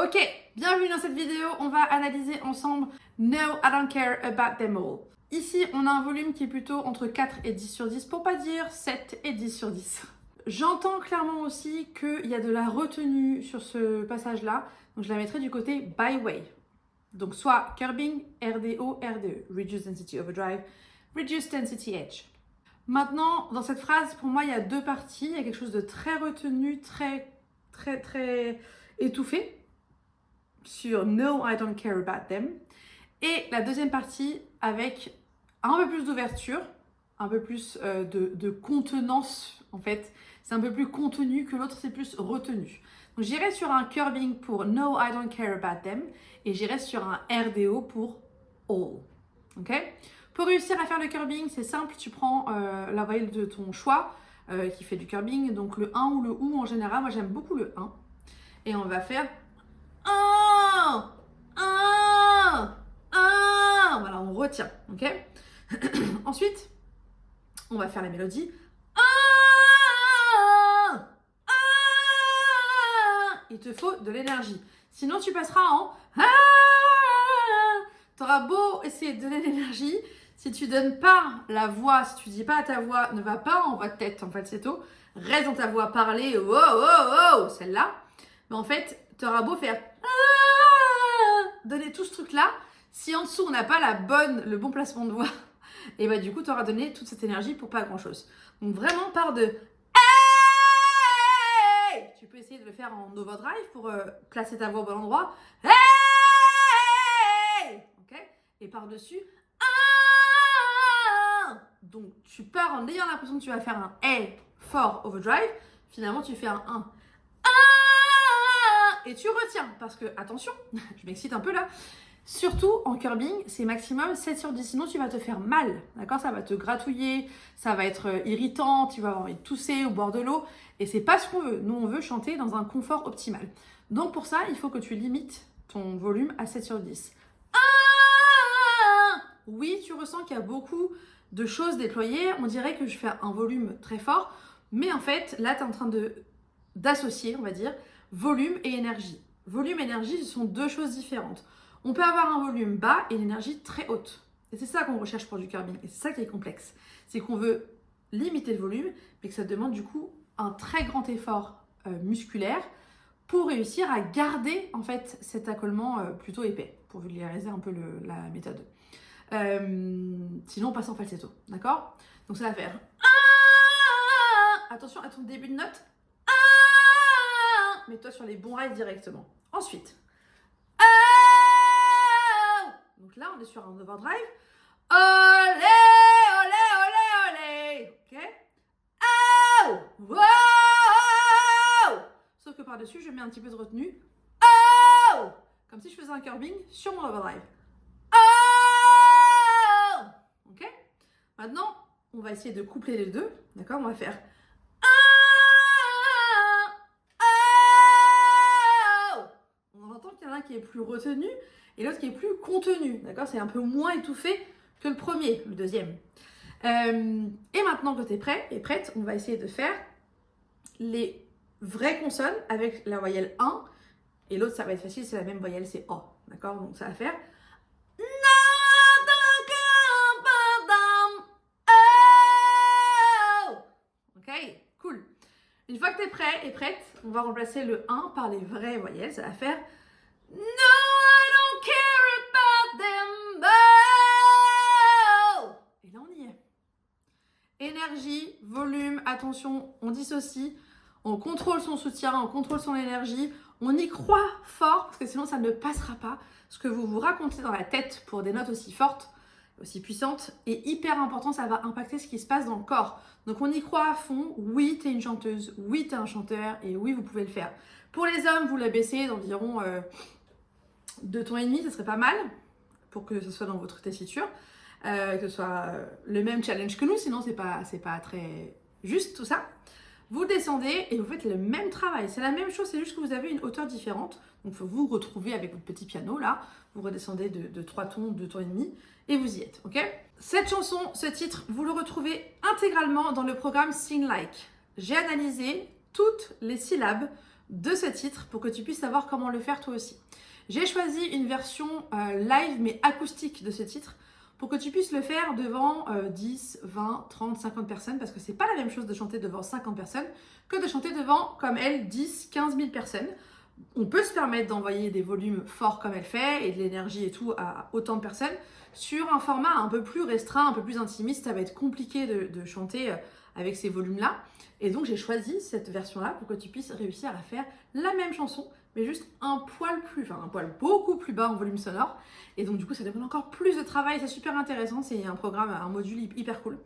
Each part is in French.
Ok, bienvenue dans cette vidéo, on va analyser ensemble No, I don't care about them all. Ici, on a un volume qui est plutôt entre 4 et 10 sur 10, pour pas dire 7 et 10 sur 10. J'entends clairement aussi qu'il y a de la retenue sur ce passage-là, donc je la mettrai du côté byway. Donc soit curbing, RDO, RDE, Reduce Density Overdrive, Reduce Density Edge. Maintenant, dans cette phrase, pour moi, il y a deux parties. Il y a quelque chose de très retenu, très étouffé sur No, I don't care about them. Et la deuxième partie avec un peu plus d'ouverture, un peu plus de contenance en fait. C'est un peu plus contenu que l'autre, c'est plus retenu. Donc j'irai sur un curbing pour No, I don't care about them et j'irai sur un RDO pour All. Ok? Pour réussir à faire le curbing, c'est simple, tu prends la voyelle de ton choix qui fait du curbing, donc le 1 ou le OU en général. Moi j'aime beaucoup le 1. Et on va faire 1, 1, 1. Voilà, on retient, ok? Ensuite, on va faire la mélodie. 1, 1. Il te faut de l'énergie. Sinon, tu passeras en t'auras beau essayer de donner l'énergie. Si tu donnes pas la voix, si tu dis pas à ta voix, ne va pas en voix de tête, en falsetto, reste dans ta voix parlée, oh, oh, oh, celle-là. Mais en fait, tu auras beau faire donner tout ce truc-là, si en dessous on n'a pas le bon placement de voix, et bah du coup tu auras donné toute cette énergie pour pas grand-chose. Donc vraiment part de hey. Tu peux essayer de le faire en overdrive pour placer ta voix au bon endroit. Hey. Ok. Et par-dessus. Donc tu pars en ayant l'impression que tu vas faire un hey fort overdrive. Finalement tu fais un 1. Et tu retiens, parce que, attention, je m'excite un peu là, surtout en curbing, c'est maximum 7 sur 10, sinon tu vas te faire mal, d'accord? Ça va te gratouiller, ça va être irritant, tu vas avoir envie de tousser au bord de l'eau, et c'est pas ce qu'on veut. Nous, on veut chanter dans un confort optimal. Donc pour ça, il faut que tu limites ton volume à 7 sur 10. Oui, tu ressens qu'il y a beaucoup de choses déployées, on dirait que je fais un volume très fort, mais en fait, là, tu es en train d'associer, on va dire, volume et énergie. Volume et énergie, ce sont deux choses différentes. On peut avoir un volume bas et une énergie très haute. Et c'est ça qu'on recherche pour du curbing. Et c'est ça qui est complexe. C'est qu'on veut limiter le volume, mais que ça demande du coup un très grand effort musculaire pour réussir à garder en fait cet accolement plutôt épais, pour vulgariser un peu la méthode. Sinon, on passe en falsetto. D'accord? Donc ça va faire attention à ton début de note. Mets-toi sur les bons rails directement. Ensuite, donc là, on est sur un overdrive. Olé, olé, olé, olé. Ok. Wow. Sauf que par-dessus, je mets un petit peu de retenue. Comme si je faisais un curbing sur mon overdrive. Ok. Maintenant, on va essayer de coupler les deux. D'accord? On va faire. Il y en a un qui est plus retenu et l'autre qui est plus contenu, d'accord? C'est un peu moins étouffé que le premier, le deuxième. Et maintenant que tu es prêt et prête, on va essayer de faire les vraies consonnes avec la voyelle 1 et l'autre, ça va être facile, c'est la même voyelle, c'est O, d'accord? Donc ça va faire ok, cool. Une fois que tu es prêt et prête, on va remplacer le 1 par les vraies voyelles, ça va faire No, I don't care about them all. Et là, on y est. Énergie, volume, attention, on dissocie, on contrôle son soutien, on contrôle son énergie, on y croit fort, parce que sinon, ça ne passera pas. Ce que vous vous racontez dans la tête pour des notes aussi fortes, aussi puissantes, est hyper important, ça va impacter ce qui se passe dans le corps. Donc, on y croit à fond. Oui, tu es une chanteuse, oui, tu es un chanteur, et oui, vous pouvez le faire. Pour les hommes, vous la baissez d'environ 2 tons et demi, ce serait pas mal pour que ce soit dans votre tessiture, que ce soit le même challenge que nous, sinon c'est pas très juste tout ça. Vous descendez et vous faites le même travail, c'est la même chose, c'est juste que vous avez une hauteur différente. Donc il faut vous retrouver avec votre petit piano là, vous redescendez de 3 tons, 2 tons et demi et vous y êtes, ok? Cette chanson, ce titre, vous le retrouvez intégralement dans le programme Sing Like. J'ai analysé toutes les syllabes de ce titre pour que tu puisses savoir comment le faire toi aussi. J'ai choisi une version live mais acoustique de ce titre pour que tu puisses le faire devant 10, 20, 30, 50 personnes parce que c'est pas la même chose de chanter devant 50 personnes que de chanter devant, comme elle, 10, 15 000 personnes. On peut se permettre d'envoyer des volumes forts comme elle fait et de l'énergie et tout à autant de personnes. Sur un format un peu plus restreint, un peu plus intimiste, ça va être compliqué de chanter avec ces volumes-là. Et donc j'ai choisi cette version-là pour que tu puisses réussir à faire la même chanson, mais juste un poil beaucoup plus bas en volume sonore. Et donc du coup ça demande encore plus de travail, c'est super intéressant, c'est un programme, un module hyper cool.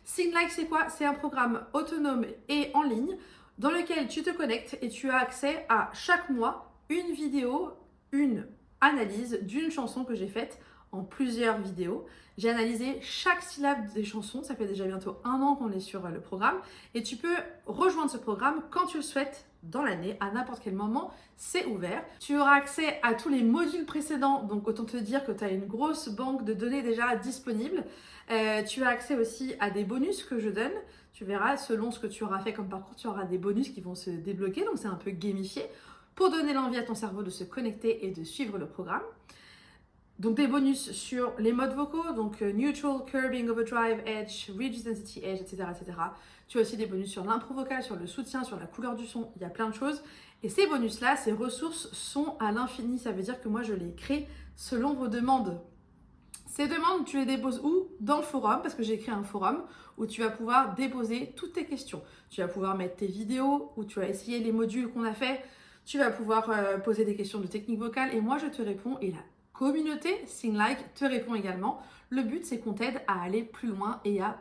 Sing Like c'est quoi? C'est un programme autonome et en ligne dans lequel tu te connectes et tu as accès à chaque mois une vidéo, une analyse d'une chanson que j'ai faite en plusieurs vidéos. J'ai analysé chaque syllabe des chansons, ça fait déjà bientôt 1 an qu'on est sur le programme et tu peux rejoindre ce programme quand tu le souhaites dans l'année, à n'importe quel moment, c'est ouvert. Tu auras accès à tous les modules précédents, donc autant te dire que tu as une grosse banque de données déjà disponible. Tu as accès aussi à des bonus que je donne. Tu verras, selon ce que tu auras fait comme parcours, tu auras des bonus qui vont se débloquer, donc c'est un peu gamifié pour donner l'envie à ton cerveau de se connecter et de suivre le programme. Donc des bonus sur les modes vocaux, donc neutral, curbing, overdrive, edge, ridge density, edge, etc., etc. Tu as aussi des bonus sur l'impro vocal, sur le soutien, sur la couleur du son, il y a plein de choses. Et ces bonus-là, ces ressources sont à l'infini, ça veut dire que moi je les crée selon vos demandes. Ces demandes, tu les déposes où? Dans le forum, parce que j'ai créé un forum où tu vas pouvoir déposer toutes tes questions. Tu vas pouvoir mettre tes vidéos, où tu vas essayer les modules qu'on a fait. Tu vas pouvoir poser des questions de technique vocale et moi je te réponds et la communauté Sing Like te répond également. Le but c'est qu'on t'aide à aller plus loin et à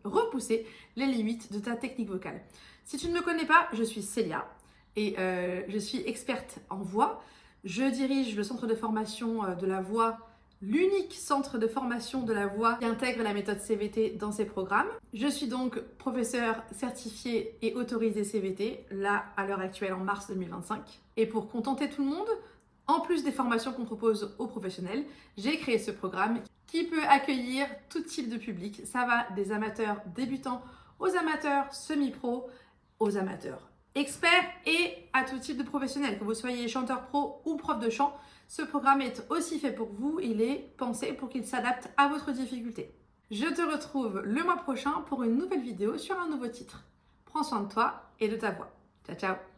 repousser les limites de ta technique vocale. Si tu ne me connais pas, je suis Célia et je suis experte en voix. Je dirige le centre de formation de la voix, l'unique centre de formation de la voix qui intègre la méthode CVT dans ses programmes. Je suis donc professeure certifiée et autorisée CVT, là à l'heure actuelle en mars 2025. Et pour contenter tout le monde, en plus des formations qu'on propose aux professionnels, j'ai créé ce programme qui peut accueillir tout type de public. Ça va des amateurs débutants aux amateurs semi-pro, aux amateurs experts et à tout type de professionnels. Que vous soyez chanteur pro ou prof de chant, ce programme est aussi fait pour vous. Il est pensé pour qu'il s'adapte à votre difficulté. Je te retrouve le mois prochain pour une nouvelle vidéo sur un nouveau titre. Prends soin de toi et de ta voix. Ciao, ciao!